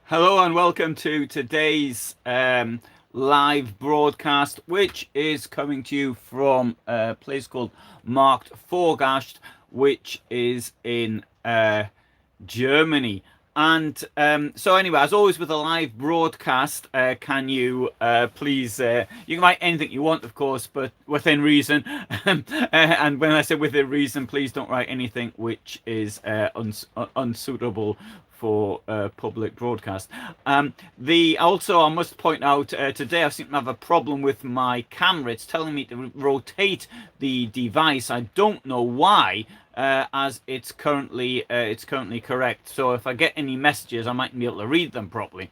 Hello and welcome to today's live broadcast, which is coming to you from a place called Markt Vorgast, which is in Germany. And so, anyway, as always with a live broadcast, can you please, you can write anything you want, of course, but within reason. And when I say within reason, please don't write anything which is unsuitable for public broadcast. The also, I must point out today I seem to have a problem with my camera. It's telling me to rotate the device. I don't know why. As it's currently correct. So if I get any messages, I might be able to read them properly.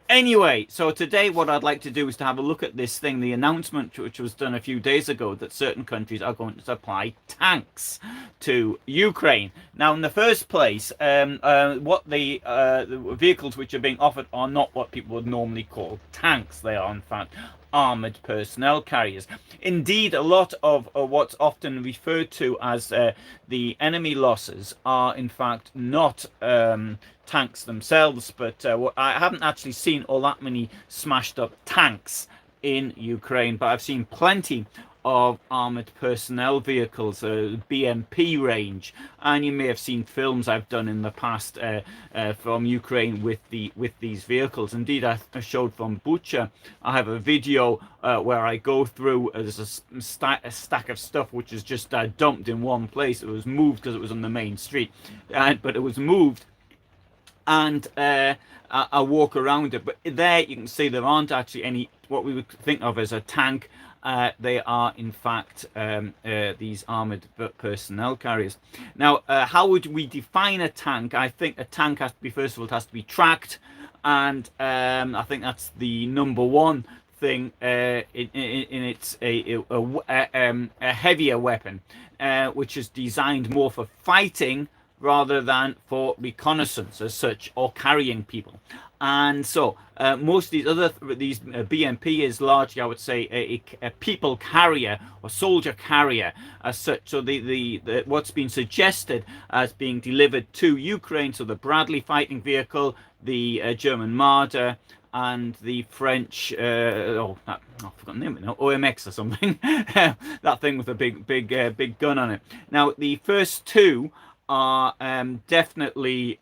Anyway, so today what I'd like to do is to have a look at this thing, the announcement which was done a few days ago that certain countries are going to supply tanks to Ukraine. Now, in the first place, the vehicles which are being offered are not what people would normally call tanks. They are, in fact, armored personnel carriers. Indeed, a lot of what's often referred to as the enemy losses are, in fact, not tanks themselves, but I haven't actually seen all that many smashed up tanks in Ukraine, but I've seen plenty of armored personnel vehicles, BMP range, and you may have seen films I've done in the past from Ukraine with these vehicles. Indeed, I showed from Bucha. I have a video where I go through. There's a stack of stuff which is just dumped in one place. It was moved because it was on the main street, but it was moved. And I walk around it, but there you can see there aren't actually any what we would think of as a tank. They are, in fact, these armored personnel carriers. Now, how would we define a tank? I think a tank has to be, first of all, it has to be tracked, and I think that's the number one thing. It's a heavier weapon, which is designed more for fighting rather than for reconnaissance as such, or carrying people. And so most of these BMP is largely, I would say, a people carrier or soldier carrier as such. So the what's been suggested as being delivered to Ukraine, so the Bradley fighting vehicle, the German Marder, and the French, I forgot the name of it now, OMX or something, that thing with a big gun on it. Now, the first two are definitely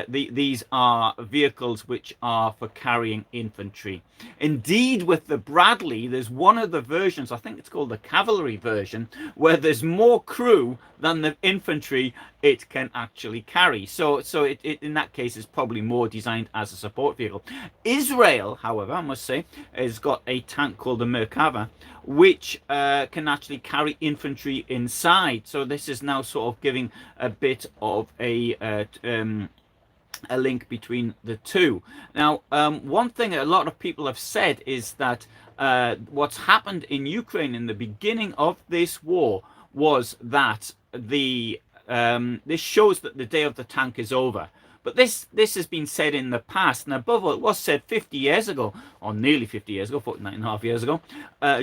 these are vehicles which are for carrying infantry. Indeed, with the Bradley, there's one of the versions, I think it's called the cavalry version, where there's more crew than the infantry it can actually carry. So it in that case is probably more designed as a support vehicle. Israel, however, I must say, has got a tank called the Merkava, which can actually carry infantry inside. So this is now sort of giving a bit of a link between the two. Now, one thing a lot of people have said is that what's happened in Ukraine in the beginning of this war was that this shows that the day of the tank is over. But this has been said in the past, and above all, it was said 50 years ago, or nearly 50 years ago, 49 and a half years ago,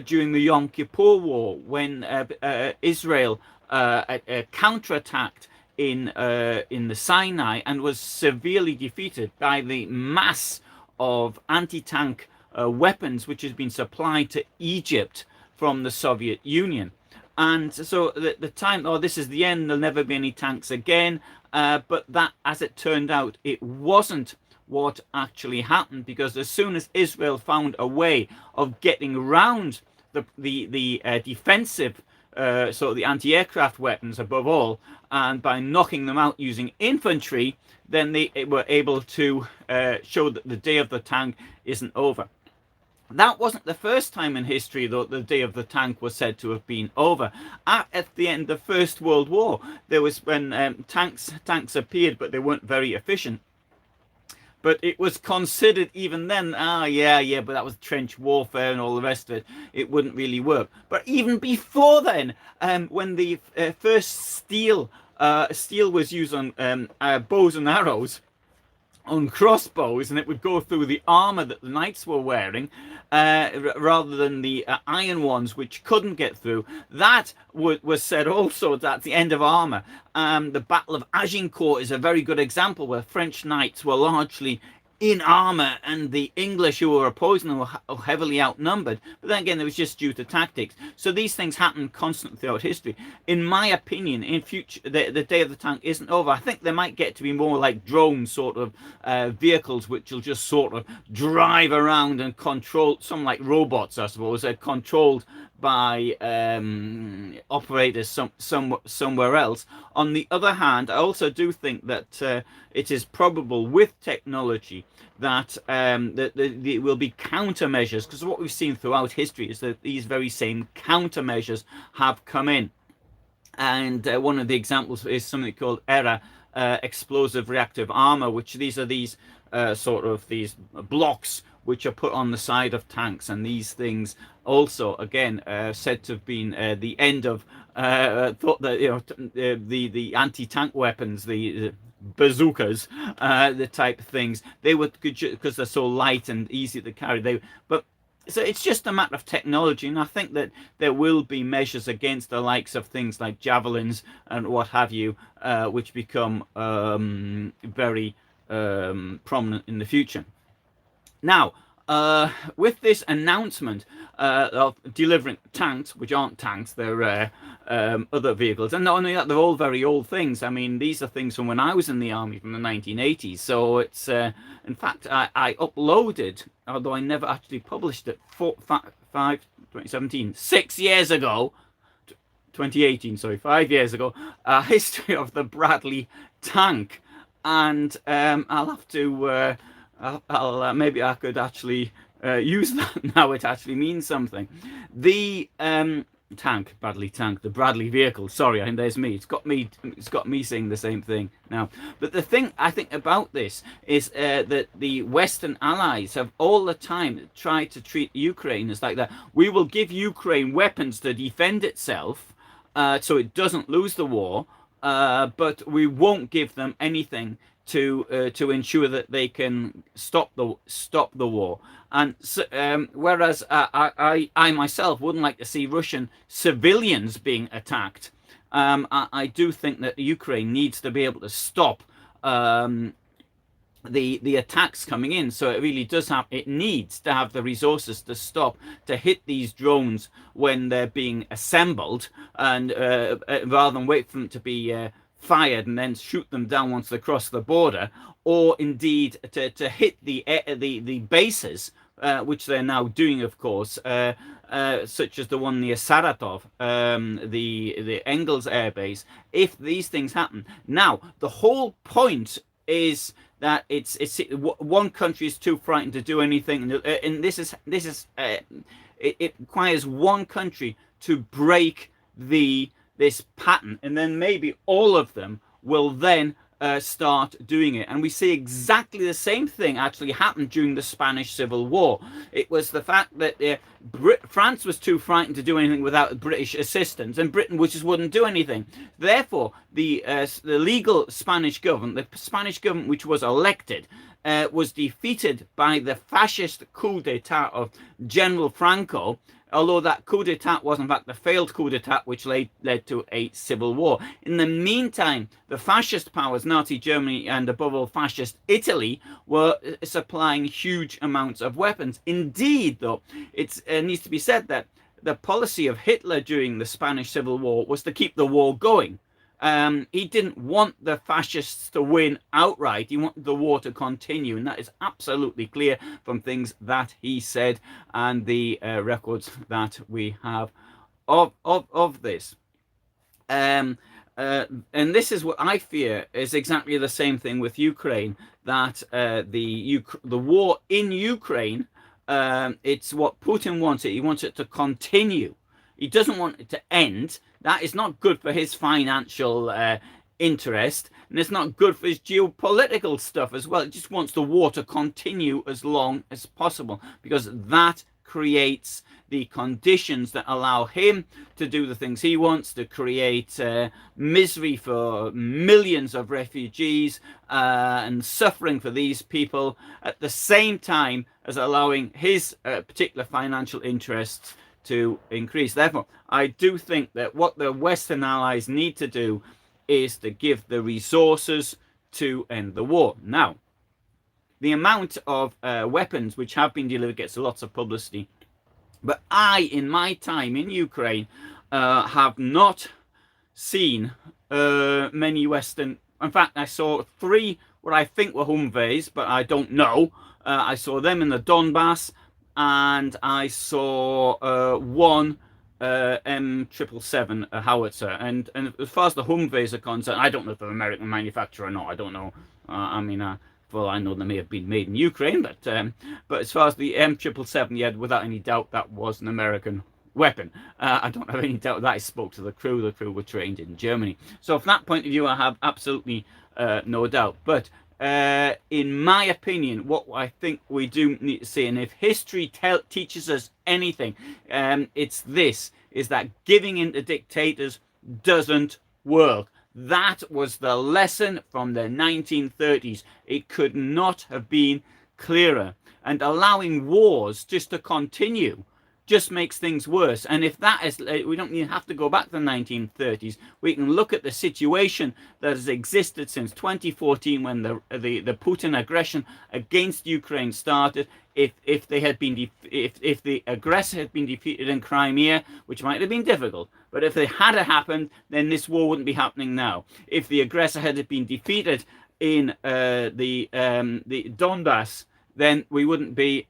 during the Yom Kippur War, when Israel counterattacked in the Sinai and was severely defeated by the mass of anti-tank weapons which has been supplied to Egypt from the Soviet Union. And so the time, this is the end, there'll never be any tanks again. But that, as it turned out, it wasn't what actually happened, because as soon as Israel found a way of getting around the defensive, so the anti-aircraft weapons above all, and by knocking them out using infantry, then they were able to show that the day of the tank isn't over. That wasn't the first time in history, though, the day of the tank was said to have been over. At the end of the First World War, there was when tanks appeared, but they weren't very efficient. But it was considered even then, but that was trench warfare and all the rest of it. It wouldn't really work. But even before then, when the first steel was used on bows and arrows, on crossbows, and it would go through the armor that the knights were wearing, rather than the iron ones which couldn't get through. That was said also at the end of armor. The Battle of Agincourt is a very good example where French knights were largely in armor, and the English who were opposing them were heavily outnumbered. But then again, it was just due to tactics. So these things happen constantly throughout history. In my opinion, in future, the day of the tank isn't over. I think there might get to be more like drone sort of vehicles, which will just sort of drive around and control, some like robots, I suppose, controlled by operators somewhere else. On the other hand, I also do think that it is probable with technology that there will be countermeasures, because what we've seen throughout history is that these very same countermeasures have come in. And one of the examples is something called ERA, explosive reactive armor, which these sort of these blocks which are put on the side of tanks, and these things also again said to have been the end of thought that the anti-tank weapons, the bazookas, the type of things, they would, because they're so light and easy to carry, but so it's just a matter of technology, and I think that there will be measures against the likes of things like javelins and what have you, which become very prominent in the future. Now, with this announcement of delivering tanks, which aren't tanks, they're other vehicles, and not only that, they're all very old things. I mean, these are things from when I was in the army from the 1980s. So it's, in fact, I uploaded, although I never actually published it, 2017, 6 years ago, 2018, sorry, 5 years ago, a history of the Bradley tank, and I'll have to. Maybe I could actually use that now. It actually means something. The Bradley tank, the Bradley vehicle. Sorry, and there's me. It's got me saying the same thing now. But the thing I think about this is that the Western allies have all the time tried to treat Ukraine as like that. We will give Ukraine weapons to defend itself, so it doesn't lose the war. But we won't give them anything to ensure that they can stop the war. And so, whereas I myself wouldn't like to see Russian civilians being attacked, I do think that Ukraine needs to be able to stop the attacks coming in. So it needs to have the resources to stop, to hit these drones when they're being assembled, and rather than wait for them to be fired and then shoot them down once they cross the border, or indeed to hit the bases, which they're now doing, of course, such as the one near Saratov, the Engels Air Base. If these things happen, now the whole point is that it's one country is too frightened to do anything, and it requires one country to break this pattern, and then maybe all of them will then start doing it. And we see exactly the same thing actually happened during the Spanish Civil War. It was the fact that France was too frightened to do anything without British assistance, and Britain just wouldn't do anything. Therefore, the legal Spanish government, the Spanish government which was elected, was defeated by the fascist coup d'etat of General Franco, although that coup d'etat was in fact the failed coup d'etat which led to a civil war. In the meantime, the fascist powers, Nazi Germany and above all fascist Italy, were supplying huge amounts of weapons. Indeed, though, it needs to be said that the policy of Hitler during the Spanish Civil War was to keep the war going. He didn't want the fascists to win outright. He wanted the war to continue, and that is absolutely clear from things that he said and the records that we have of this. And this is what I fear is exactly the same thing with Ukraine, that the war in Ukraine, it's what Putin wants. He wants it to continue. He doesn't want it to end. That is not good for his financial interest, and it's not good for his geopolitical stuff as well. It just wants the war to continue as long as possible, because that creates the conditions that allow him to do the things he wants, to create misery for millions of refugees and suffering for these people, at the same time as allowing his particular financial interests to increase. Therefore, I do think that what the Western allies need to do is to give the resources to end the war. Now, the amount of weapons which have been delivered gets lots of publicity. But I, in my time in Ukraine, have not seen many Western. In fact, I saw 3 what I think were Humvees, but I don't know. I saw them in the Donbass, and I saw 1 M777 howitzer. And as far as the Humvees are concerned, I don't know if they're American manufacturer or not. I don't know. I mean, well, I know they may have been made in Ukraine, but as far as the M777, yeah, without any doubt, that was an American weapon. I don't have any doubt that. I spoke to the crew. The crew were trained in Germany. So from that point of view, I have absolutely no doubt. But in my opinion, what I think we do need to see, and if history teaches us anything, it's this, is that giving in to dictators doesn't work. That was the lesson from the 1930s. It could not have been clearer. And allowing wars just to continue just makes things worse. And if that is, we don't even have to go back to the 1930s. We can look at the situation that has existed since 2014, when the Putin aggression against Ukraine started. If the aggressor had been defeated in Crimea, which might have been difficult, but if it had happened, then this war wouldn't be happening now. If the aggressor had been defeated in the Donbass, then we wouldn't be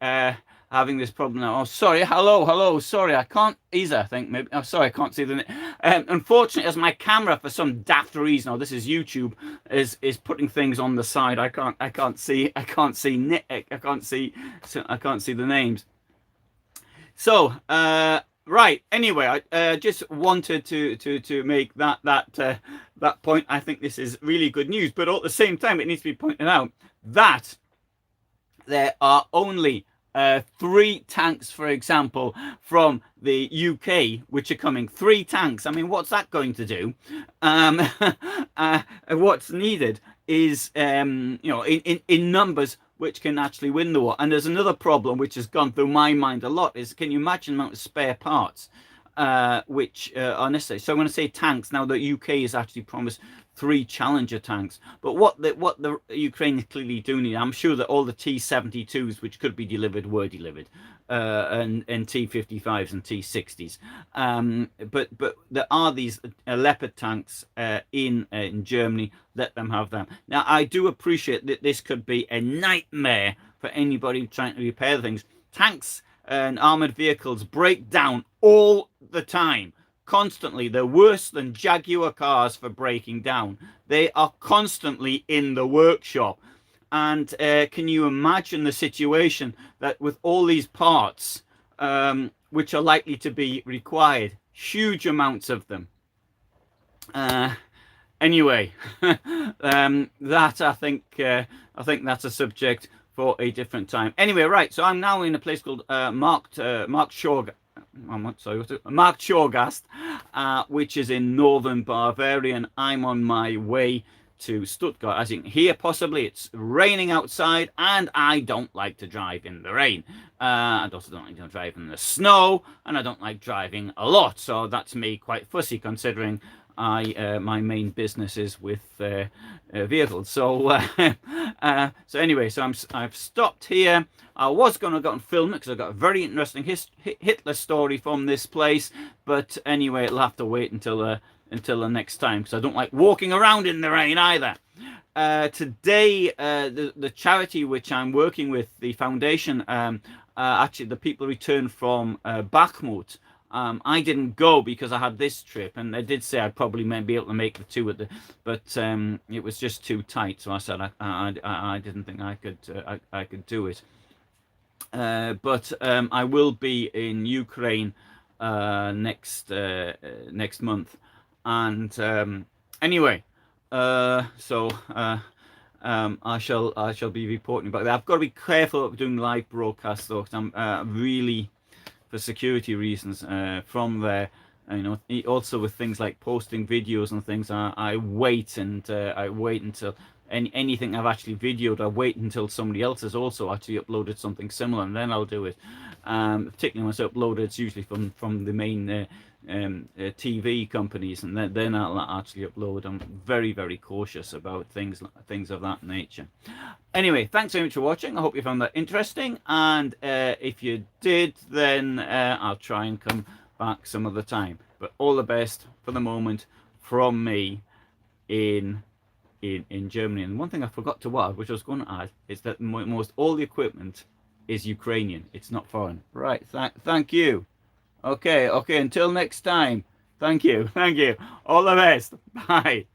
having this problem now. Oh, sorry. Hello. Sorry, I can't. Isa, I think maybe. Oh, sorry, I can't see the. Unfortunately, as my camera, for some daft reason, this is YouTube, is putting things on the side. I can't see the names. So right. Anyway, I just wanted to make that point. I think this is really good news, but at the same time, it needs to be pointed out that there are only 3 tanks, for example, from the UK, which are coming. 3 tanks. I mean, what's that going to do? What's needed is, in numbers, which can actually win the war. And there's another problem which has gone through my mind a lot, is, can you imagine the amount of spare parts which are necessary? So I'm going to say tanks. Now, the UK has actually promised 3 Challenger tanks, but what the Ukrainians clearly do need, I'm sure that all the T-72s which could be delivered were delivered, and T-55s and T-60s, but there are these Leopard tanks in Germany. Let them have them. Now, I do appreciate that this could be a nightmare for anybody trying to repair things. Tanks and armored vehicles break down all the time. Constantly. They're worse than Jaguar cars for breaking down. They are constantly in the workshop. And can you imagine the situation that with all these parts, which are likely to be required, huge amounts of them. Anyway, that I think that's a subject for a different time. Anyway, right. So I'm now in a place called Marktschorgast, which is in northern Bavaria, and I'm on my way to Stuttgart. As you can hear, possibly it's raining outside, and I don't like to drive in the rain. I also don't like to drive in the snow, and I don't like driving a lot. So that's me quite fussy, considering my main business is with vehicles. So so anyway, so I've stopped here. I was going to go and film it because I got a very interesting Hitler story from this place, but anyway, it'll have to wait until the next time, because I don't like walking around in the rain either. Today, the charity which I'm working with, the foundation, actually the people returned from Bakhmut. I didn't go because I had this trip, and they did say I'd probably maybe be able to make the 2 but it was just too tight. So I said I didn't think I could do it. But I will be in Ukraine next month, and anyway, so I shall be reporting about that. I've got to be careful of doing live broadcasts though, because I'm really, for security reasons, from there. Also with things like posting videos and things, I wait until anything I've actually videoed, I wait until somebody else has also actually uploaded something similar, and then I'll do it. Particularly once I upload it, it's usually from the main TV companies, and then I'll actually upload. I'm very, very cautious about things of that nature. Anyway, thanks very much for watching. I hope you found that interesting, and if you did, then I'll try and come back some other time. But all the best for the moment from me in Germany. And one thing I forgot to add, which I was going to add, is that most all the equipment is Ukrainian. It's not foreign. Right. Thank you. Okay. Until next time. Thank you. All the best. Bye.